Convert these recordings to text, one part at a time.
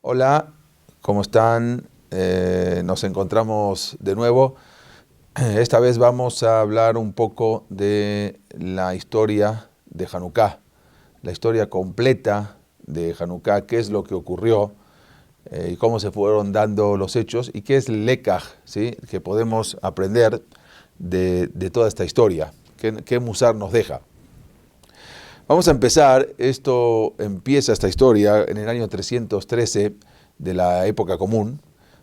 Hola, ¿cómo están? Nos encontramos de nuevo. Esta vez vamos a hablar un poco de la historia de Hanukkah, la historia completa de Hanukkah, qué es lo que ocurrió y cómo se fueron dando los hechos y qué es el lekaj, ¿sí? Que podemos aprender de toda esta historia, qué musar nos deja. Vamos a empezar, esta historia en el año 313 de la época común,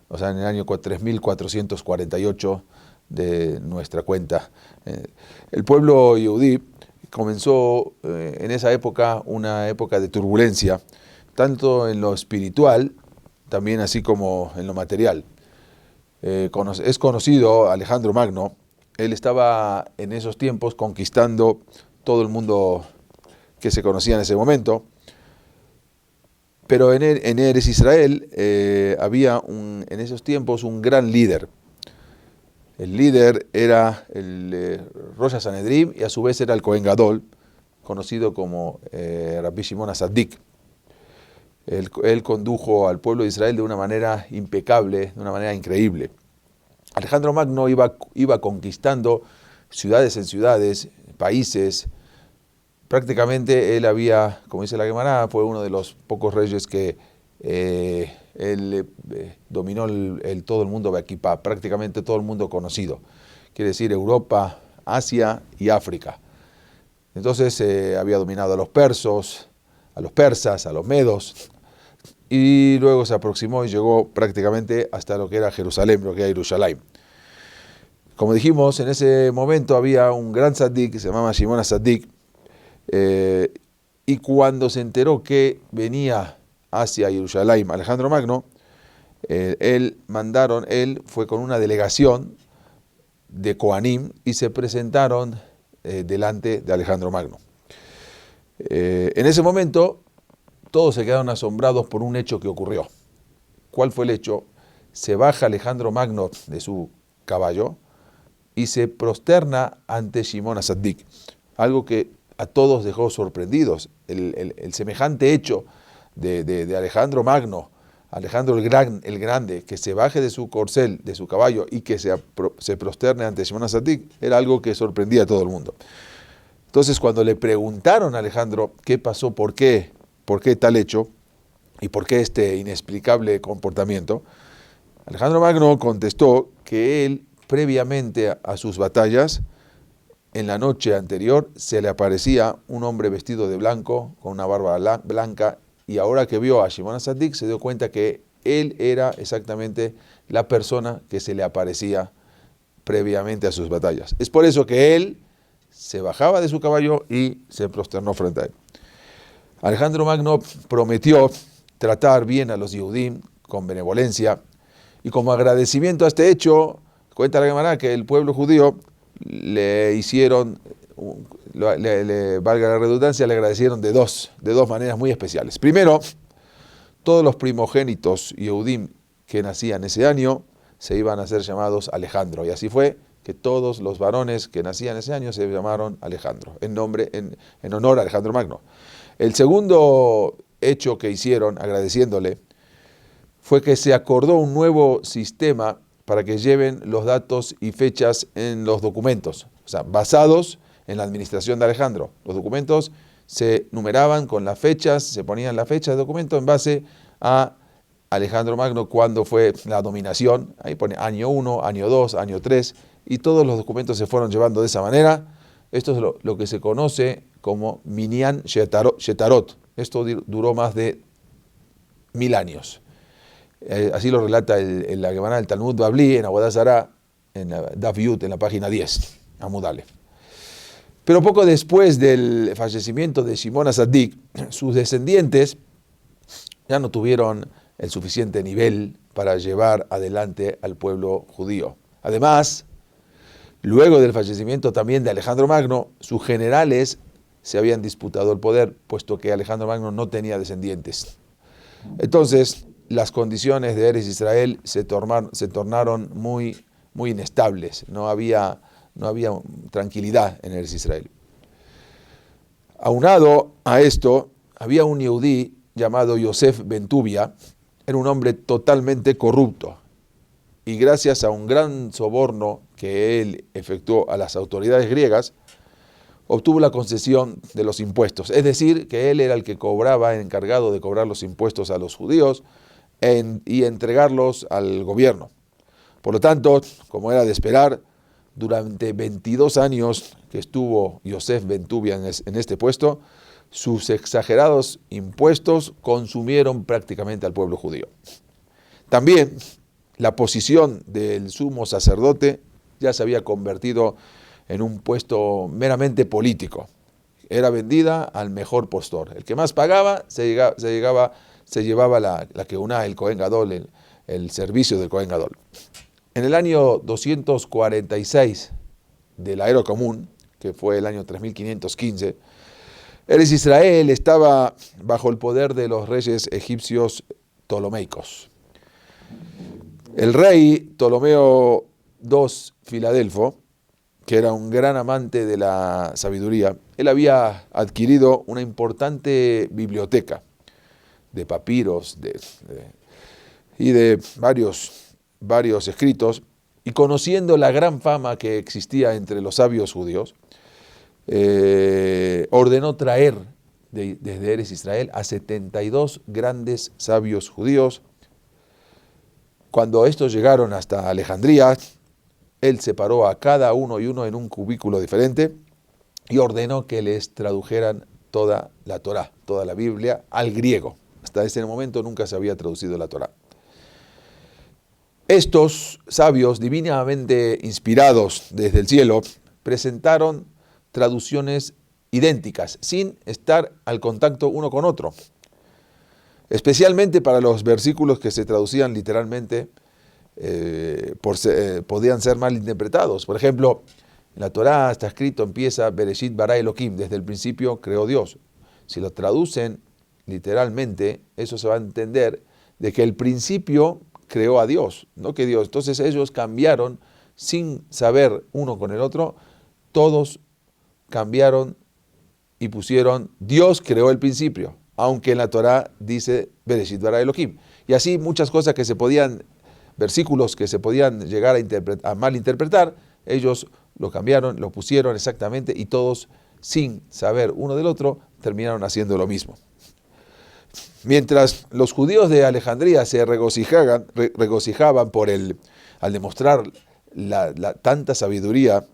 o sea, en el año 3448 de nuestra cuenta. El pueblo yehudí comenzó en esa época una época de turbulencia, tanto en lo espiritual, también así como en lo material. Es conocido Alejandro Magno, él estaba en esos tiempos conquistando todo el mundo que se conocía en ese momento, pero en Eretz Israel había en esos tiempos un gran líder. El líder era el Rosh Sanedrim y a su vez era el Cohen Gadol, conocido como Rabbi Shimon HaTzadik. Él condujo al pueblo de Israel de una manera impecable, de una manera increíble. Alejandro Magno iba conquistando ciudades en ciudades, países. Prácticamente él había, como dice la Gemara, fue uno de los pocos reyes que él dominó todo el mundo Beakipá, prácticamente todo el mundo conocido. Quiere decir Europa, Asia y África. Entonces había dominado a los persos, a los persas, a los medos, y luego se aproximó y llegó prácticamente hasta lo que era Jerusalén, lo que era Jerusalén. Como dijimos, en ese momento había un gran tzaddik que se llamaba Shimon HaTzadik, y cuando se enteró que venía hacia Jerusalén Alejandro Magno, él fue con una delegación de Kohanim y se presentaron delante de Alejandro Magno. En ese momento todos se quedaron asombrados por un hecho que ocurrió. ¿Cuál fue el hecho? Se baja Alejandro Magno de su caballo y se prosterna ante Shimon HaTzadik, algo que a todos dejó sorprendidos. El semejante hecho de Alejandro Magno, Alejandro el Grande, que se baje de su corcel, de su caballo, y que se prosterne ante Shimon HaTzadik, era algo que sorprendía a todo el mundo. Entonces, cuando le preguntaron a Alejandro qué pasó, por qué tal hecho, y por qué este inexplicable comportamiento, Alejandro Magno contestó que él, previamente a sus batallas, en la noche anterior se le aparecía un hombre vestido de blanco, con una barba blanca, y ahora que vio a Shimon HaTzadik se dio cuenta que él era exactamente la persona que se le aparecía previamente a sus batallas. Es por eso que él se bajaba de su caballo y se prosternó frente a él. Alejandro Magno prometió tratar bien a los Yehudim con benevolencia, y como agradecimiento a este hecho, cuenta la Gemara que el pueblo judío le hicieron, valga la redundancia, le agradecieron de dos maneras muy especiales. Primero, todos los primogénitos Yehudim que nacían ese año se iban a ser llamados Alejandro, y así fue que todos los varones que nacían ese año se llamaron Alejandro, en honor a Alejandro Magno. El segundo hecho que hicieron, agradeciéndole, fue que se acordó un nuevo sistema para que lleven los datos y fechas en los documentos, o sea, basados en la administración de Alejandro. Los documentos se numeraban con las fechas, se ponían la fecha de documento en base a Alejandro Magno, cuando fue la dominación. Ahí pone año 1, año 2, año 3, y todos los documentos se fueron llevando de esa manera. Esto es lo que se conoce como Minyan Shetarot. Esto duró más de 1000 años. Así lo relata la Gemara del Talmud Babli en Avodah Zará, en Daf Yud, en la página 10, Amud Aleph. Pero poco después del fallecimiento de Shimon HaTzadik, sus descendientes ya no tuvieron el suficiente nivel para llevar adelante al pueblo judío. Además, luego del fallecimiento también de Alejandro Magno, sus generales se habían disputado el poder, puesto que Alejandro Magno no tenía descendientes. Entonces, las condiciones de Eretz Israel se tornaron muy, muy inestables. No había tranquilidad en Eretz Israel. Aunado a esto, había un Yehudí llamado Yosef Ben Tubia. era un hombre totalmente corrupto y gracias a un gran soborno que él efectuó a las autoridades griegas, obtuvo la concesión de los impuestos. Es decir, que él era el que cobraba, encargado de cobrar los impuestos a los judíos y entregarlos al gobierno. Por lo tanto, como era de esperar, durante 22 años que estuvo Yosef ben Tubia en este puesto, sus exagerados impuestos consumieron prácticamente al pueblo judío. También la posición del sumo sacerdote ya se había convertido en un puesto meramente político. Era vendida al mejor postor. El que más pagaba se llevaba la keuná, el Cohen Gadol, el servicio del Cohen Gadol. En el año 246 de la era común, que fue el año 3515, Eretz Israel estaba bajo el poder de los reyes egipcios ptolomeicos. El rey Ptolomeo II Filadelfo, que era un gran amante de la sabiduría, él había adquirido una importante biblioteca de papiros y de varios escritos, y conociendo la gran fama que existía entre los sabios judíos, ordenó traer desde Eretz Israel a 72 grandes sabios judíos. Cuando estos llegaron hasta Alejandría, él separó a cada uno y uno en un cubículo diferente y ordenó que les tradujeran toda la Torá, toda la Biblia, al griego. Hasta ese momento nunca se había traducido la Torá. Estos sabios, divinamente inspirados desde el cielo, presentaron traducciones idénticas, sin estar al contacto uno con otro. Especialmente para los versículos que se traducían literalmente, podían ser mal interpretados. Por ejemplo, en la Torá está escrito, empieza Bereshit bara Elohim, desde el principio creó Dios. Si lo traducen literalmente, eso se va a entender de que el principio creó a Dios, no que Dios. Entonces ellos cambiaron, sin saber uno con el otro, todos cambiaron y pusieron Dios creó el principio, aunque en la Torá dice Bereshit bara Elohim. Y así muchas cosas que se podían, versículos que se podían llegar a malinterpretar, ellos lo cambiaron, lo pusieron exactamente y todos, sin saber uno del otro, terminaron haciendo lo mismo. Mientras los judíos de Alejandría se regocijaban al demostrar tanta sabiduría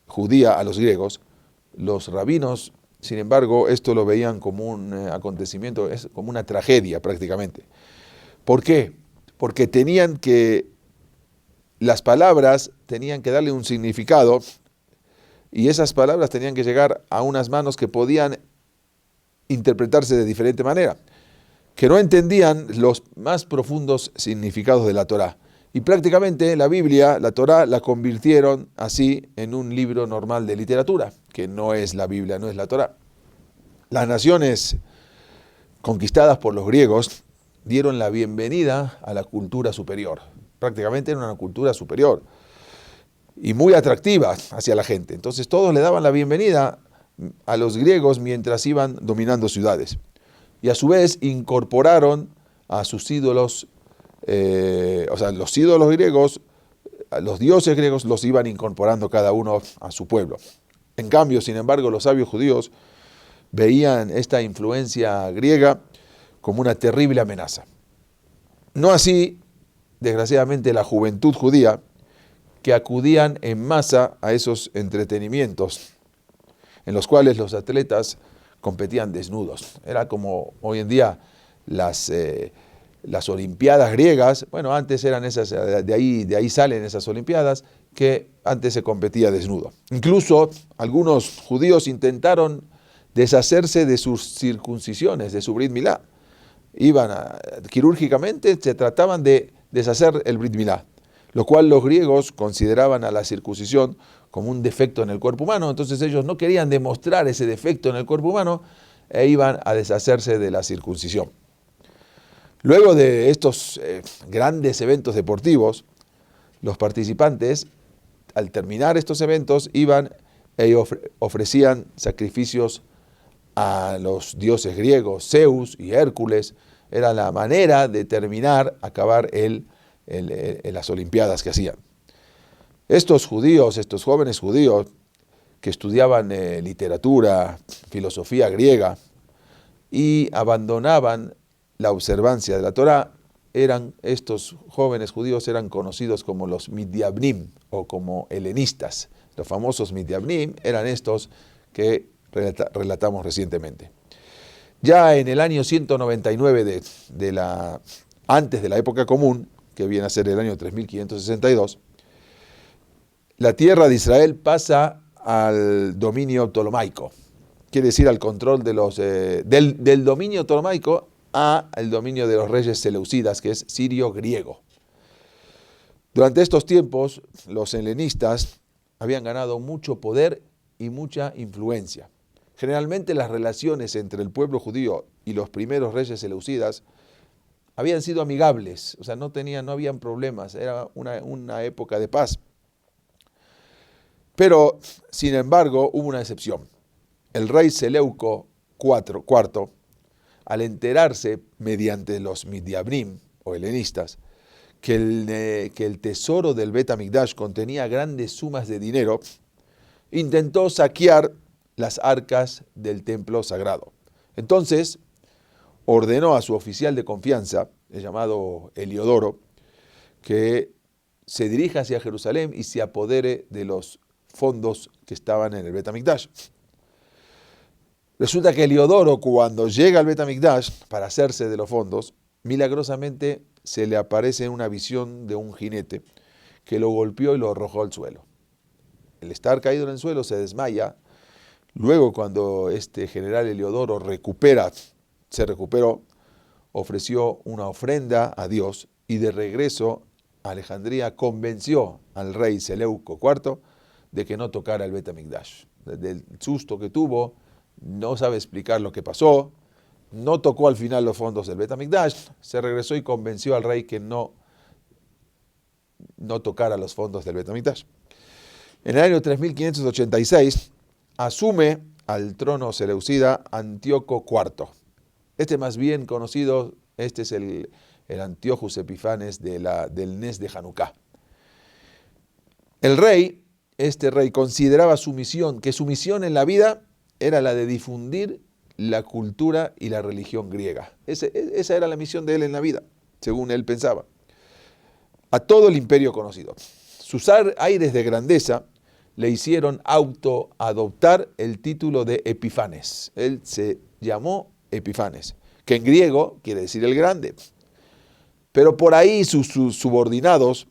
judía a los griegos, los rabinos, sin embargo, esto lo veían como un acontecimiento, como una tragedia prácticamente. ¿Por qué? Porque las palabras tenían que darle un significado y esas palabras tenían que llegar a unas manos que podían interpretarse de diferente manera, que no entendían los más profundos significados de la Torá. Y prácticamente la Biblia, la Torá, la convirtieron así en un libro normal de literatura, que no es la Biblia, no es la Torá. Las naciones conquistadas por los griegos dieron la bienvenida a la cultura superior. Prácticamente era una cultura superior y muy atractiva hacia la gente. Entonces todos le daban la bienvenida a los griegos mientras iban dominando ciudades. Y a su vez incorporaron a sus ídolos, los ídolos griegos, a los dioses griegos los iban incorporando cada uno a su pueblo. En cambio, sin embargo, los sabios judíos veían esta influencia griega como una terrible amenaza. No así, desgraciadamente, la juventud judía, que acudían en masa a esos entretenimientos en los cuales los atletas competían desnudos. Era como hoy en día las olimpiadas griegas. Bueno, antes eran esas, de ahí salen esas olimpiadas, que antes se competía desnudo. Incluso algunos judíos intentaron deshacerse de sus circuncisiones, de su Brit Milá. Quirúrgicamente se trataban de deshacer el Brit Milá, lo cual los griegos consideraban a la circuncisión como un defecto en el cuerpo humano. Entonces ellos no querían demostrar ese defecto en el cuerpo humano e iban a deshacerse de la circuncisión. Luego de estos grandes eventos deportivos, los participantes, al terminar estos eventos, iban y ofrecían sacrificios a los dioses griegos, Zeus y Hércules, Era la manera de terminar, acabar las Olimpiadas que hacían. Estos judíos, estos jóvenes judíos que estudiaban literatura, filosofía griega y abandonaban la observancia de la Torá, estos jóvenes judíos eran conocidos como los Midiabnim o como helenistas. Los famosos Midiabnim eran estos que relatamos recientemente. Ya en el año 199 antes de la época común, que viene a ser el año 3562, la tierra de Israel pasa al dominio ptolomaico. Quiere decir al control de del dominio ptolomaico al dominio de los reyes seleucidas, que es sirio-griego. Durante estos tiempos, los helenistas habían ganado mucho poder y mucha influencia. Generalmente las relaciones entre el pueblo judío y los primeros reyes seleucidas habían sido amigables, o sea, no habían problemas, era una época de paz. Pero, sin embargo, hubo una excepción. El rey Seleuco IV, al enterarse, mediante los Midiabnim, o helenistas, que el tesoro del Bet HaMikdash contenía grandes sumas de dinero, intentó saquear las arcas del templo sagrado. Entonces, ordenó a su oficial de confianza, el llamado Heliodoro, que se dirija hacia Jerusalén y se apodere de los fondos que estaban en el Bet HaMikdash. Resulta que Heliodoro, cuando llega al Bet HaMikdash para hacerse de los fondos, milagrosamente se le aparece una visión de un jinete que lo golpeó y lo arrojó al suelo. El estar caído en el suelo se desmaya. Luego, cuando este general Heliodoro se recuperó, ofreció una ofrenda a Dios y de regreso a Alejandría convenció al rey Seleuco IV de que no tocara el Bet HaMikdash. Del susto que tuvo, no sabe explicar lo que pasó, no tocó al final los fondos del Bet HaMikdash, se regresó y convenció al rey que no tocara los fondos del Bet HaMikdash. En el año 3586 asume al trono seleucida Antíoco IV. Este más bien conocido, este es el Antíochus Epifanes del Nes de Hanukkah. Este rey consideraba que su misión en la vida era la de difundir la cultura y la religión griega. Esa era la misión de él en la vida, según él pensaba. A todo el imperio conocido. Sus aires de grandeza le hicieron autoadoptar el título de Epifanes. Él se llamó Epifanes, que en griego quiere decir el grande. Pero por ahí sus subordinados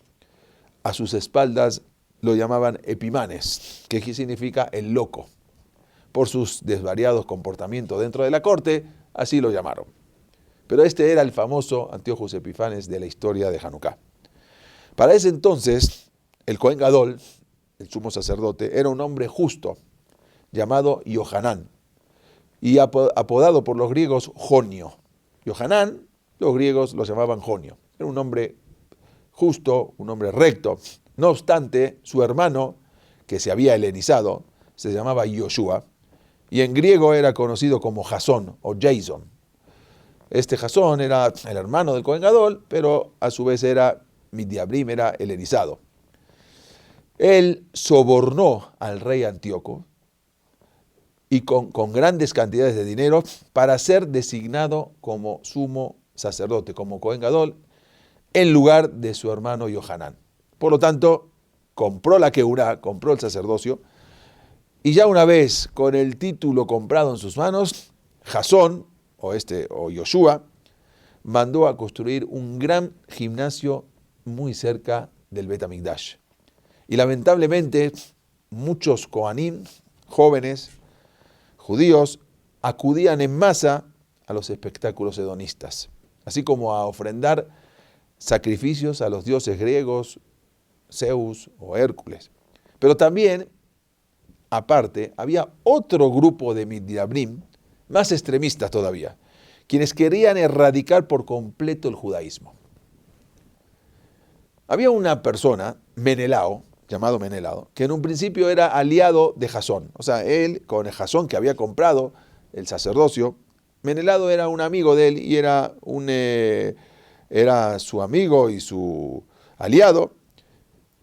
a sus espaldas lo llamaban Epimanes, que significa el loco. Por sus desvariados comportamientos dentro de la corte, así lo llamaron. Pero este era el famoso Antíochus Epifanes de la historia de Hanukkah. Para ese entonces, el Cohen Gadol, el sumo sacerdote, era un hombre justo, llamado Yohanan, y apodado por los griegos Jonio. Yohanan, los griegos lo llamaban Jonio. Era un hombre justo, un hombre recto. No obstante, su hermano, que se había helenizado, se llamaba Yoshua, y en griego era conocido como Jasón o Jason. Este Jasón era el hermano del Cohen Gadol, pero a su vez era Midiabrim, era helenizado. Él sobornó al rey Antíoco y con grandes cantidades de dinero para ser designado como sumo sacerdote, como Cohen Gadol, en lugar de su hermano Yohanan. Por lo tanto, compró la Keurá, compró el sacerdocio, y ya una vez con el título comprado en sus manos, Jasón, o Yoshua, mandó a construir un gran gimnasio muy cerca del Bet HaMikdash. Y lamentablemente, muchos Kohanim, jóvenes, judíos, acudían en masa a los espectáculos hedonistas, así como a ofrendar sacrificios a los dioses griegos, Zeus o Hércules. Pero también, aparte, había otro grupo de Midiabrim, más extremistas todavía, quienes querían erradicar por completo el judaísmo. Había una persona, llamado Menelao, que en un principio era aliado de Jasón. O sea, él, con el Jasón que había comprado el sacerdocio, Menelao era un amigo de él y era su amigo y su aliado,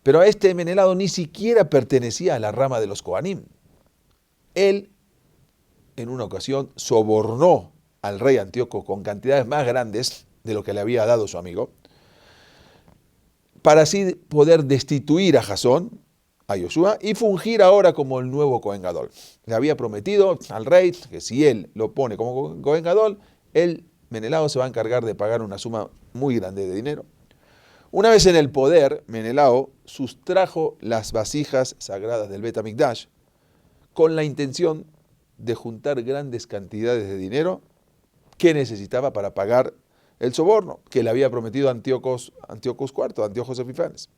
pero a este Menelao ni siquiera pertenecía a la rama de los Kohanim. Él, en una ocasión, sobornó al rey Antíoco con cantidades más grandes de lo que le había dado su amigo, para así poder destituir a Jasón, a Yoshua, y fungir ahora como el nuevo Cohen Gadol. Le había prometido al rey que si él lo pone como Cohen Gadol, él, Menelao, se va a encargar de pagar una suma muy grande de dinero. Una vez en el poder, Menelao sustrajo las vasijas sagradas del Bet HaMikdash con la intención de juntar grandes cantidades de dinero que necesitaba para pagar el soborno que le había prometido Antíocos IV, Antíoco Epifanes.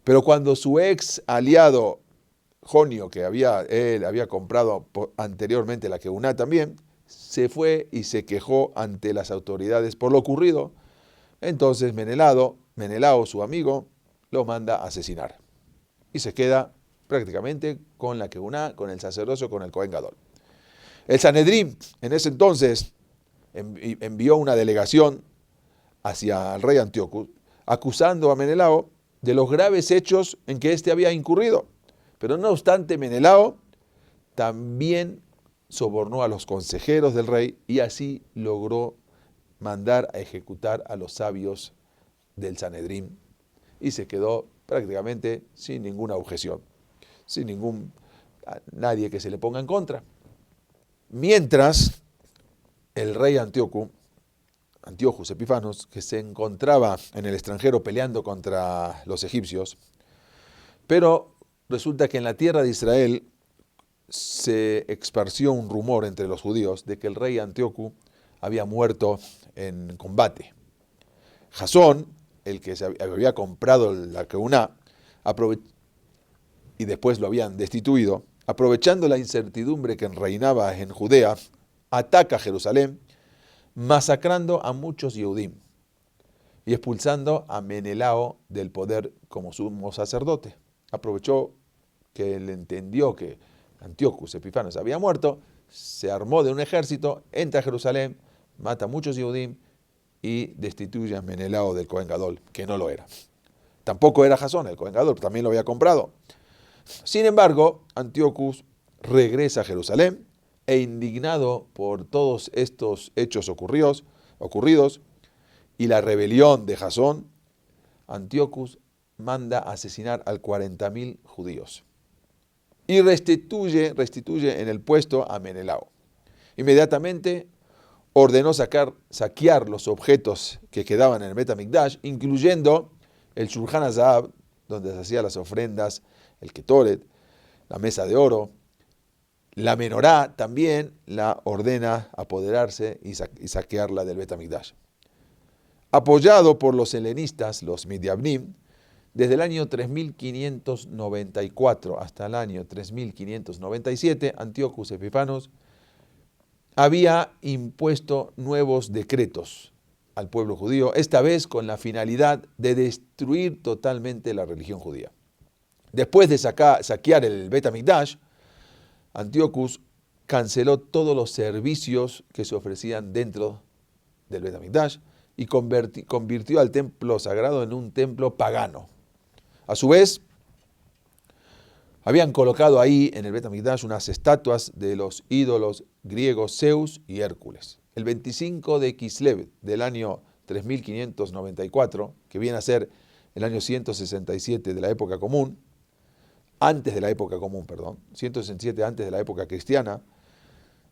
Pero cuando su ex aliado Jonio, que él había comprado anteriormente la Keuná también, se fue y se quejó ante las autoridades por lo ocurrido, entonces Menelao, su amigo, lo manda a asesinar. Y se queda prácticamente con la Keuná, con el sacerdocio, con el Cohen Gadol. El Sanedrín, en ese entonces, envió una delegación hacia el rey Antíoco, acusando a Menelao de los graves hechos en que éste había incurrido. Pero no obstante, Menelao también sobornó a los consejeros del rey y así logró mandar a ejecutar a los sabios del Sanedrín y se quedó prácticamente sin ninguna objeción, sin nadie que se le ponga en contra. Mientras el rey Antíoco Epífanes, que se encontraba en el extranjero peleando contra los egipcios, pero resulta que en la tierra de Israel se esparció un rumor entre los judíos de que el rey Antíoco había muerto en combate. Jasón, el que se había comprado la Keuná, y después lo habían destituido, aprovechando la incertidumbre que reinaba en Judea, ataca Jerusalén, masacrando a muchos Yehudim y expulsando a Menelao del poder como sumo sacerdote. Aprovechó que él entendió que Antíocos Epífanes había muerto, se armó de un ejército, entra a Jerusalén, mata a muchos Yehudim y destituye a Menelao del Cohen Gadol, que no lo era. Tampoco era Jasón, el Cohen Gadol, también lo había comprado. Sin embargo, Antíocos regresa a Jerusalén e indignado por todos estos hechos ocurridos y la rebelión de Jasón, Antíocos manda asesinar al 40.000 judíos y restituye en el puesto a Menelao. Inmediatamente ordenó saquear los objetos que quedaban en el Bet HaMikdash, incluyendo el Shulchan HaZahav, donde se hacían las ofrendas, el Ketoret, la mesa de oro. La menorá también la ordena apoderarse y saquearla del Bet HaMikdash. Apoyado por los helenistas, los Midiabnim, desde el año 3594 hasta el año 3597, Antíocos Epífanes había impuesto nuevos decretos al pueblo judío, esta vez con la finalidad de destruir totalmente la religión judía. Después de saquear el Bet HaMikdash, Antíocos canceló todos los servicios que se ofrecían dentro del Bet HaMikdash y convirtió al templo sagrado en un templo pagano. A su vez, habían colocado ahí en el Bet HaMikdash unas estatuas de los ídolos griegos Zeus y Hércules. El 25 de Kislev del año 3594, que viene a ser el año 167 de la época común, 167 antes de la época cristiana,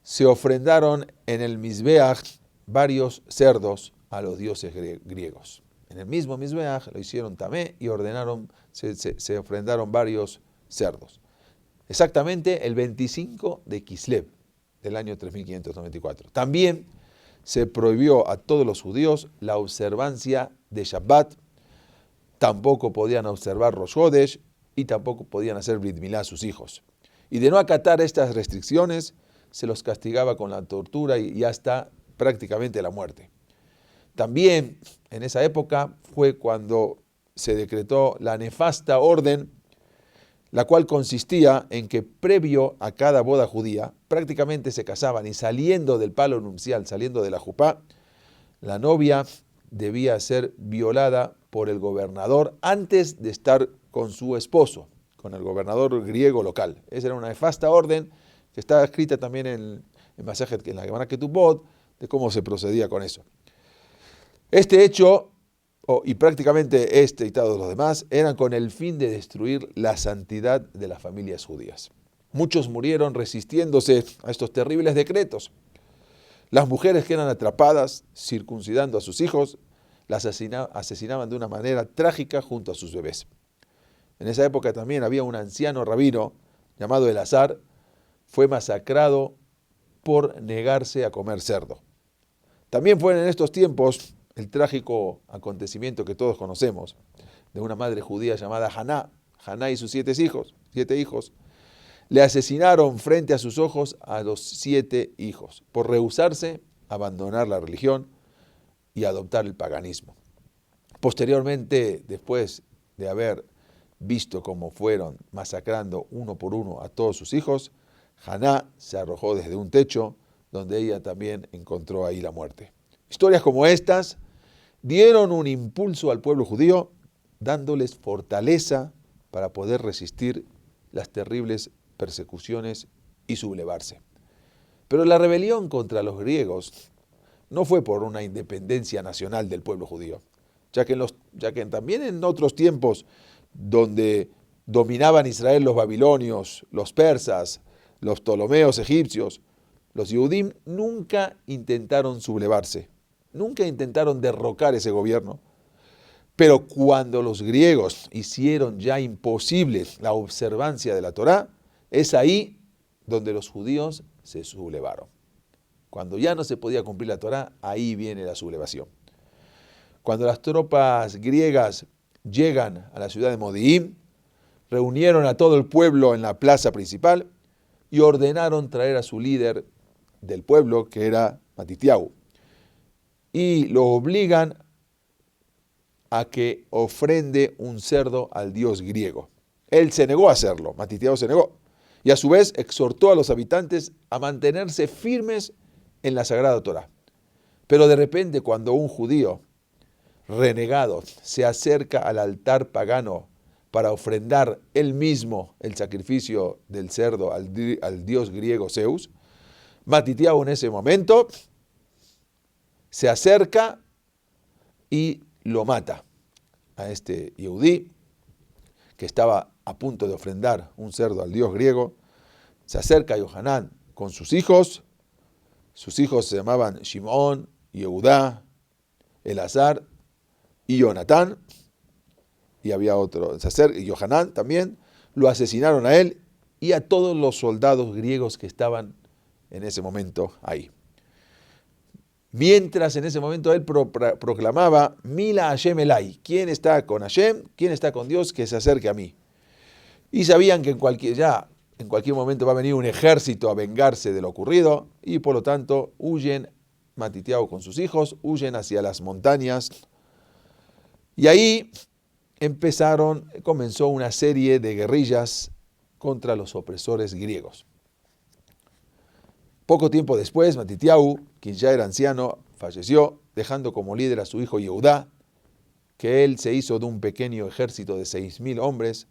se ofrendaron en el Mizbeach varios cerdos a los dioses griegos. En el mismo Mizbeach lo hicieron tamé y se ofrendaron varios cerdos. Exactamente el 25 de Kislev del año 3594. También se prohibió a todos los judíos la observancia de Shabbat, tampoco podían observar Rosh Hodesh y tampoco podían hacer Brit Milá a sus hijos. Y de no acatar estas restricciones, se los castigaba con la tortura y hasta prácticamente la muerte. También en esa época fue cuando se decretó la nefasta orden, la cual consistía en que previo a cada boda judía, prácticamente se casaban y saliendo del palo nupcial, saliendo de la jupá, la novia debía ser violada por el gobernador antes de estar con su esposo, con el gobernador griego local. Esa era una nefasta orden que está escrita también en Masejet, en la Gemara Ketubot, de cómo se procedía con eso. Este hecho, y prácticamente este y todos los demás, eran con el fin de destruir la santidad de las familias judías. Muchos murieron resistiéndose a estos terribles decretos. Las mujeres que eran atrapadas, circuncidando a sus hijos, las asesinaban de una manera trágica junto a sus bebés. En esa época también había un anciano rabino llamado Elazar, fue masacrado por negarse a comer cerdo. También fue en estos tiempos el trágico acontecimiento que todos conocemos, de una madre judía llamada Haná y sus 7 hijos, le asesinaron frente a sus ojos a los 7 hijos, por rehusarse a abandonar la religión y adoptar el paganismo. Posteriormente, después de haber visto cómo fueron masacrando uno por uno a todos sus hijos, Haná se arrojó desde un techo, donde ella también encontró ahí la muerte. Historias como estas dieron un impulso al pueblo judío, dándoles fortaleza para poder resistir las terribles persecuciones y sublevarse. Pero la rebelión contra los griegos no fue por una independencia nacional del pueblo judío, ya que también en otros tiempos donde dominaban Israel los babilonios, los persas, los ptolomeos egipcios, los Yehudim nunca intentaron sublevarse, nunca intentaron derrocar ese gobierno. Pero cuando los griegos hicieron ya imposible la observancia de la Torá, es ahí donde los judíos se sublevaron. Cuando ya no se podía cumplir la Torá, ahí viene la sublevación. Cuando las tropas griegas llegan a la ciudad de Modi'im, reunieron a todo el pueblo en la plaza principal y ordenaron traer a su líder del pueblo, que era Matitiau, y lo obligan a que ofrende un cerdo al dios griego. Él se negó a hacerlo, Matitiau se negó, y a su vez exhortó a los habitantes a mantenerse firmes en la Sagrada Torá. Pero de repente, cuando un judío renegado se acerca al altar pagano para ofrendar él mismo el sacrificio del cerdo al dios griego Zeus, Matitiau en ese momento se acerca y lo mata a este Yehudí que estaba a punto de ofrendar un cerdo al dios griego. Se acerca a Yohanan con sus hijos se llamaban Shimón, Yehudá, Elazar y Jonatán, y había otro, se acerca, y Yohanan también, lo asesinaron a él y a todos los soldados griegos que estaban en ese momento ahí. Mientras en ese momento él proclamaba, Mila Hashem Elai, ¿quién está con Hashem? ¿Quién está con Dios? Que se acerque a mí. Y sabían que en cualquier momento va a venir un ejército a vengarse de lo ocurrido, y por lo tanto huyen Matitiau con sus hijos, huyen hacia las montañas, y ahí comenzó una serie de guerrillas contra los opresores griegos. Poco tiempo después, Matitiau, quien ya era anciano, falleció, dejando como líder a su hijo Yehudá, que él se hizo de un pequeño ejército de 6.000 hombres,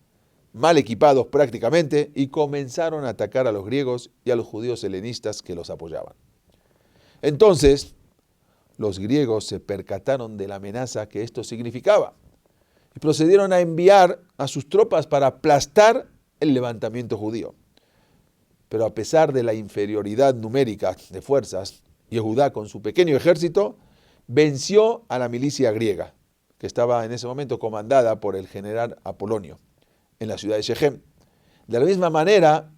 mal equipados prácticamente, y comenzaron a atacar a los griegos y a los judíos helenistas que los apoyaban. Entonces, los griegos se percataron de la amenaza que esto significaba y procedieron a enviar a sus tropas para aplastar el levantamiento judío. Pero a pesar de la inferioridad numérica de fuerzas, Yehudá con su pequeño ejército venció a la milicia griega, que estaba en ese momento comandada por el general Apolonio, en la ciudad de Shechem. De la misma manera,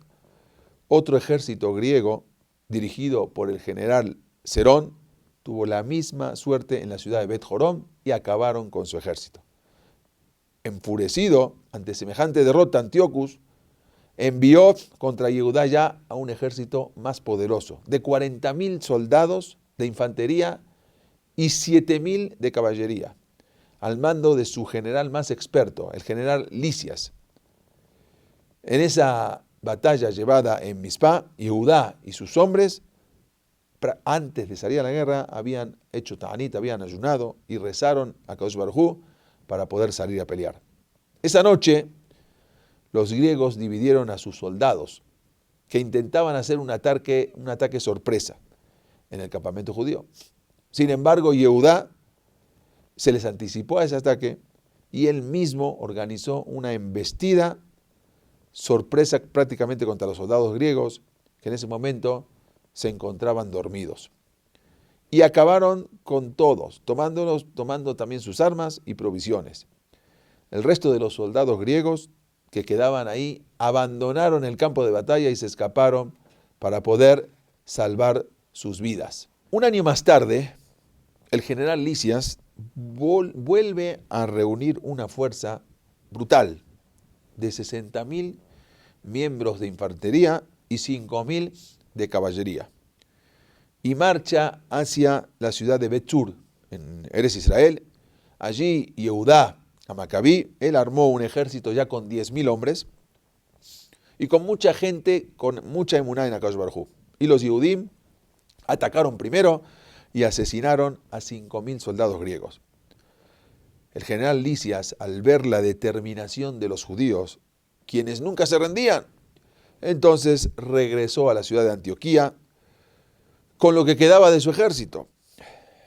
otro ejército griego, dirigido por el general Serón, tuvo la misma suerte en la ciudad de Bet Jorón y acabaron con su ejército. Enfurecido ante semejante derrota, Antíocus envió contra Yehudá ya a un ejército más poderoso, de 40.000 soldados de infantería y 7.000 de caballería, al mando de su general más experto, el general Lisias. En esa batalla llevada en Mizpah, Yehudá y sus hombres, antes de salir a la guerra, habían hecho ta'anit, habían ayunado y rezaron a Kadosh Baruj Hu para poder salir a pelear. Esa noche, los griegos dividieron a sus soldados, que intentaban hacer un ataque sorpresa en el campamento judío. Sin embargo, Yehudá se les anticipó a ese ataque y él mismo organizó una embestida sorpresa prácticamente contra los soldados griegos, que en ese momento se encontraban dormidos. Y acabaron con todos, tomando también sus armas y provisiones. El resto de los soldados griegos que quedaban ahí abandonaron el campo de batalla y se escaparon para poder salvar sus vidas. Un año más tarde, el general Lisias vuelve a reunir una fuerza brutal de 60.000 miembros de infantería y 5.000 de caballería. Y marcha hacia la ciudad de Bet-Sur, en Eretz Israel. Allí Yehudá, a Macabí, él armó un ejército ya con 10.000 hombres y con mucha gente, con mucha emuná en Akadosh Baruj Hu. Y los Yehudim atacaron primero y asesinaron a 5.000 soldados griegos. El general Lisias, al ver la determinación de los judíos, quienes nunca se rendían, entonces regresó a la ciudad de Antioquía con lo que quedaba de su ejército.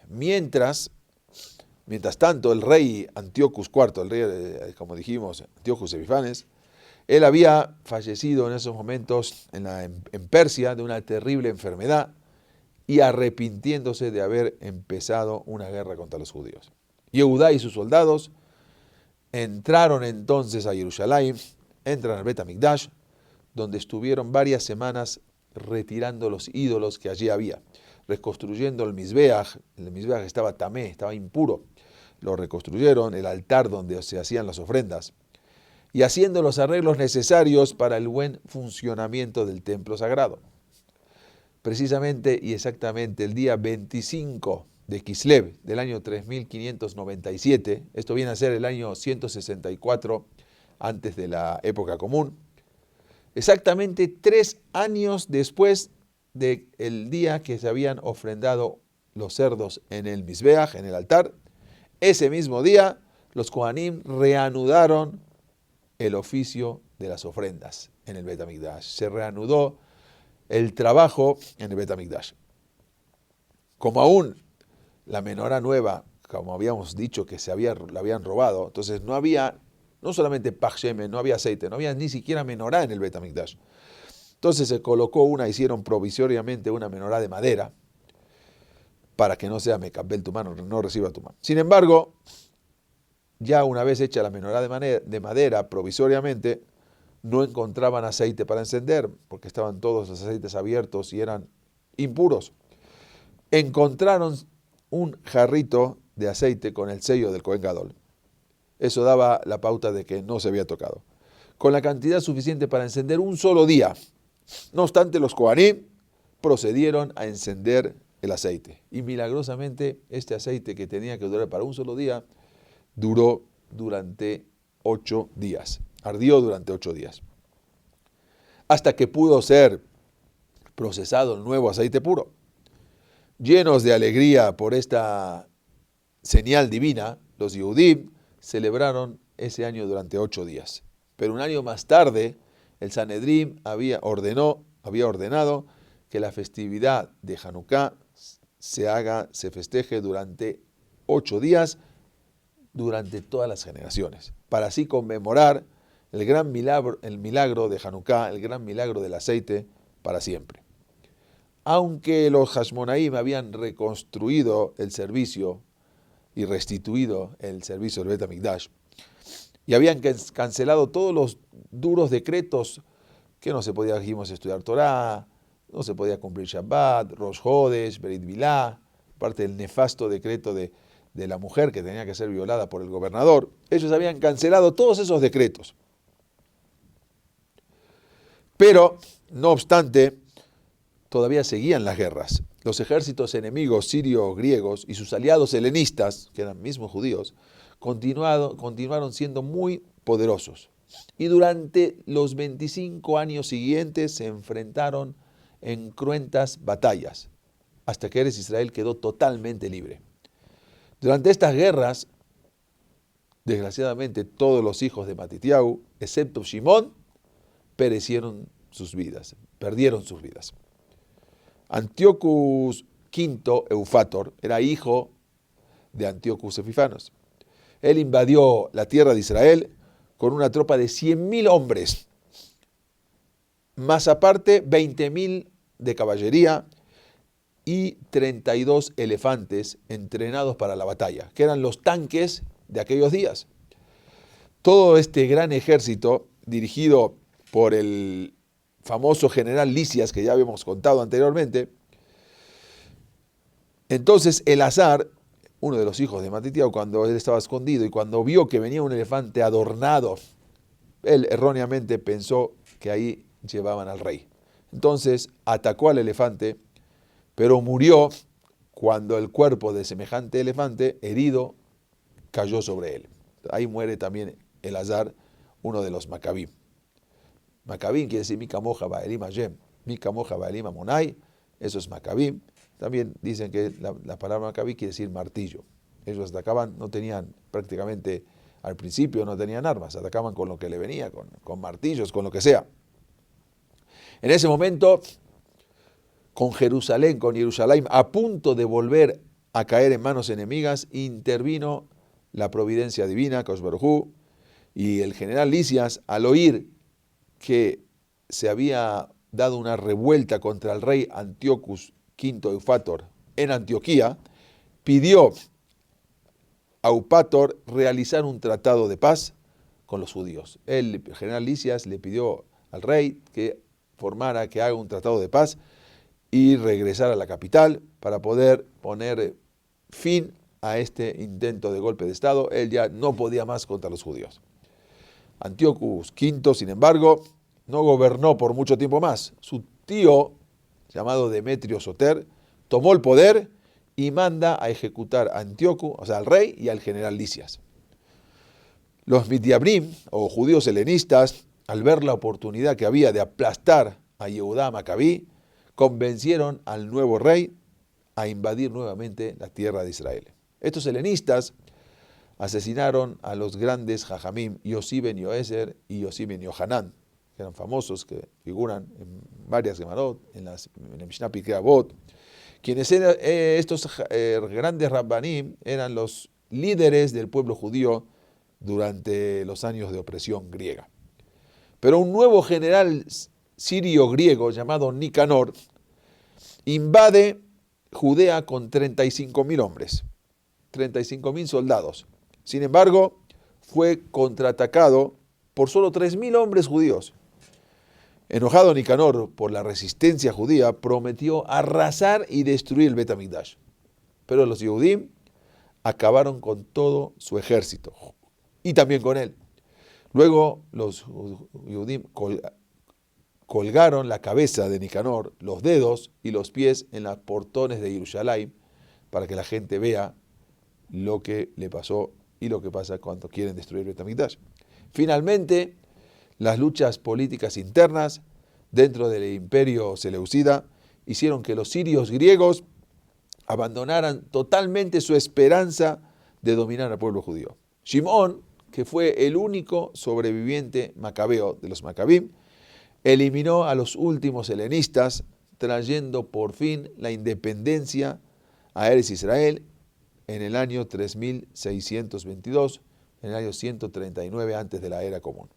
Mientras tanto, el rey Antíocus IV, el rey, como dijimos, Antíocus Epifanes, él había fallecido en esos momentos en Persia de una terrible enfermedad y arrepintiéndose de haber empezado una guerra contra los judíos. Yehudá y sus soldados entraron entonces a Jerusalén, entran al Bet HaMikdash, donde estuvieron varias semanas retirando los ídolos que allí había, reconstruyendo el Mizbeach estaba tamé, estaba impuro, lo reconstruyeron, el altar donde se hacían las ofrendas, y haciendo los arreglos necesarios para el buen funcionamiento del templo sagrado. Precisamente y exactamente el día 25 de Kislev del año 3597, esto viene a ser el año 164 antes de la época común, exactamente 3 años después del día que se habían ofrendado los cerdos en el Mizbeach, en el altar, ese mismo día los Kohanim reanudaron el oficio de las ofrendas en el Bet HaMikdash. Se reanudó el trabajo en el Bet HaMikdash. Como aún la menorá nueva, como habíamos dicho que la habían robado, entonces no había, no solamente Pach Shemen, no había aceite, no había ni siquiera menorá en el Bet HaMikdash. Entonces se colocó hicieron provisoriamente una menorá de madera, para que no sea Mekabel Tumá, no reciba Tumá. Sin embargo, ya una vez hecha la menorá de madera provisoriamente, no encontraban aceite para encender, porque estaban todos los aceites abiertos y eran impuros. Encontraron un jarrito de aceite con el sello del Kohen Gadol. Eso daba la pauta de que no se había tocado. Con la cantidad suficiente para encender un solo día. No obstante, los Kohanim procedieron a encender el aceite. Y milagrosamente, este aceite que tenía que durar para un solo día, duró durante 8 días. Ardió durante 8 días. Hasta que pudo ser procesado el nuevo aceite puro. Llenos de alegría por esta señal divina, los Yehudim celebraron ese año durante 8 días. Pero un año más tarde, el Sanedrín había ordenado que la festividad de Hanukkah se festeje durante 8 días, durante todas las generaciones, para así conmemorar el milagro de Hanukkah, el gran milagro del aceite para siempre. Aunque los Hashmonaim habían reconstruido el servicio y restituido el servicio del Bet HaMikdash, y habían cancelado todos los duros decretos que no se podía, dijimos, estudiar Torah, no se podía cumplir Shabbat, Rosh Hodesh, Berit Milá, aparte del nefasto decreto de la mujer que tenía que ser violada por el gobernador. Ellos habían cancelado todos esos decretos. Pero, no obstante, todavía seguían las guerras. Los ejércitos enemigos sirio-griegos y sus aliados helenistas, que eran mismos judíos, continuaron siendo muy poderosos. Y durante los 25 años siguientes se enfrentaron en cruentas batallas, hasta que Eretz Israel quedó totalmente libre. Durante estas guerras, desgraciadamente, todos los hijos de Matitiahu, excepto Shimón, perdieron sus vidas. Antíocus V Eufator era hijo de Antíocus Epifanos. Él invadió la tierra de Israel con una tropa de 100.000 hombres, más aparte 20.000 de caballería y 32 elefantes entrenados para la batalla, que eran los tanques de aquellos días. Todo este gran ejército, dirigido por el famoso general Lisias, que ya habíamos contado anteriormente, entonces Elazar, uno de los hijos de Matitiahu, cuando él estaba escondido y cuando vio que venía un elefante adornado, él erróneamente pensó que ahí llevaban al rey. Entonces atacó al elefante, pero murió cuando el cuerpo de semejante elefante, herido, cayó sobre él. Ahí muere también Elazar, uno de los Macabim. Macabim quiere decir Mika Moja Baelim Hashem, Mika Moja Baelim Amonai, eso es Macabim. También dicen que la palabra Macabí quiere decir martillo. Ellos atacaban, no tenían prácticamente, al principio no tenían armas, atacaban con lo que le venía, con martillos, con lo que sea. En ese momento, con Jerusalén a punto de volver a caer en manos enemigas, intervino la providencia divina, Kadosh Baruj Hu, y el general Lisias, al oír que se había dado una revuelta contra el rey Antíocus V Eufator en Antioquía, pidió a Eupator realizar un tratado de paz con los judíos. El general Lisias le pidió al rey que haga un tratado de paz y regresar a la capital para poder poner fin a este intento de golpe de Estado. Él ya no podía más contra los judíos. Antíocus V, sin embargo, no gobernó por mucho tiempo más. Su tío, llamado Demetrio Soter, tomó el poder y manda a ejecutar a Antíoco, o sea, al rey y al general Lisias. Los Midiabrim, o judíos helenistas, al ver la oportunidad que había de aplastar a Yehudá Macabí, convencieron al nuevo rey a invadir nuevamente la tierra de Israel. Estos helenistas asesinaron a los grandes Jajamim, Yossi ben Yoezer y Yossi ben Yohanan, que eran famosos, que figuran en varias Gemarot, en el Mishnah Pirkei Avot. Quienes eran estos grandes Rabbanim eran los líderes del pueblo judío durante los años de opresión griega. Pero un nuevo general sirio-griego llamado Nicanor invade Judea con 35.000 hombres, 35.000 soldados. Sin embargo, fue contraatacado por solo 3.000 hombres judíos. Enojado Nicanor por la resistencia judía, prometió arrasar y destruir el Bet HaMikdash. Pero los Yehudim acabaron con todo su ejército, y también con él. Luego los Yehudim colgaron la cabeza de Nicanor, los dedos y los pies en los portones de Jerusalén, para que la gente vea lo que le pasó y lo que pasa cuando quieren destruir el Bet HaMikdash. Finalmente, las luchas políticas internas dentro del imperio seleucida hicieron que los sirios griegos abandonaran totalmente su esperanza de dominar al pueblo judío. Shimón, que fue el único sobreviviente macabeo de los Macabim, eliminó a los últimos helenistas, trayendo por fin la independencia a Eretz Israel en el año 3622, en el año 139 antes de la era común.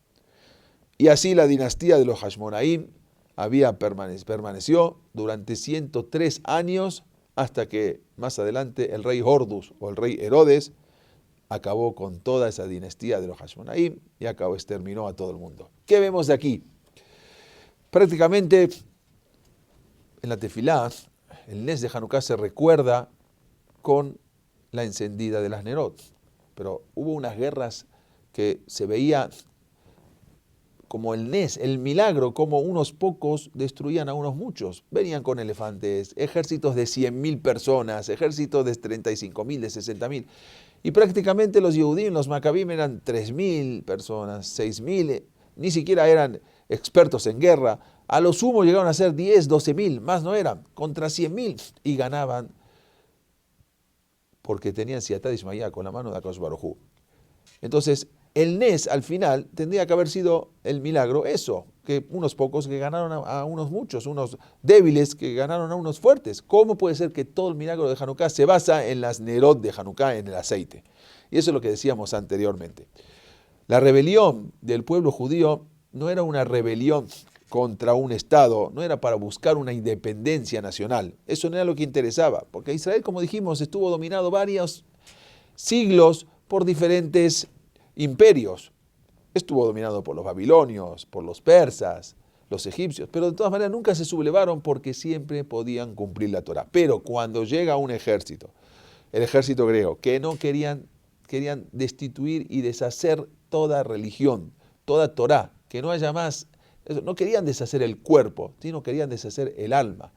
Y así la dinastía de los Hashmonaim permaneció durante 103 años, hasta que más adelante el rey Hordus o el rey Herodes acabó con toda esa dinastía de los Hashmonaim y exterminó a todo el mundo. ¿Qué vemos de aquí? Prácticamente en la tefilá, el Nes de Hanukkah se recuerda con la encendida de las Nerot, pero hubo unas guerras que se veía como el Nes, el milagro, como unos pocos destruían a unos muchos. Venían con elefantes, ejércitos de 100.000 personas, ejércitos de 35.000, de 60.000. Y prácticamente los Yehudim, los Macabim eran 3.000 personas, 6.000, ni siquiera eran expertos en guerra. A lo sumo llegaron a ser 10, 12.000, más no eran, contra 100.000 y ganaban porque tenían Siatá Ismayá con la mano de Akadosh Baruj Hu. Entonces, el Nes al final tendría que haber sido el milagro, eso, que unos pocos que ganaron a unos muchos, unos débiles que ganaron a unos fuertes. ¿Cómo puede ser que todo el milagro de Hanukkah se basa en las Nerot de Hanukkah, en el aceite? Y eso es lo que decíamos anteriormente. La rebelión del pueblo judío no era una rebelión contra un Estado, no era para buscar una independencia nacional. Eso no era lo que interesaba, porque Israel, como dijimos, estuvo dominado varios siglos por diferentes imperios. Estuvo dominado por los babilonios, por los persas, los egipcios, pero de todas maneras nunca se sublevaron porque siempre podían cumplir la Torá. Pero cuando llega un ejército, el ejército griego, que no querían destituir y deshacer toda religión, toda Torá, que no haya más, no querían deshacer el cuerpo, sino querían deshacer el alma.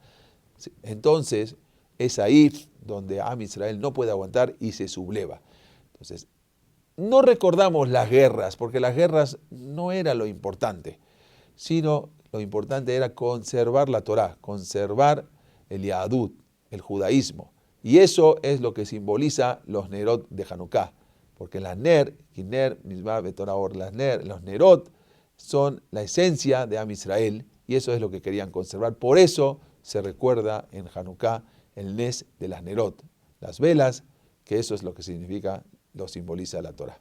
Entonces es ahí donde Am Israel no puede aguantar y se subleva. Entonces, no recordamos las guerras, porque las guerras no era lo importante, sino lo importante era conservar la Torá, conservar el Yahadut, el judaísmo. Y eso es lo que simboliza los Nerot de Hanukkah, porque las Ner, Kiner, Mizbah, Betoraor, los Nerot son la esencia de Am Israel, y eso es lo que querían conservar. Por eso se recuerda en Hanukkah el Nes de las Nerot, las velas, que eso es lo que significa, lo simboliza la Torá.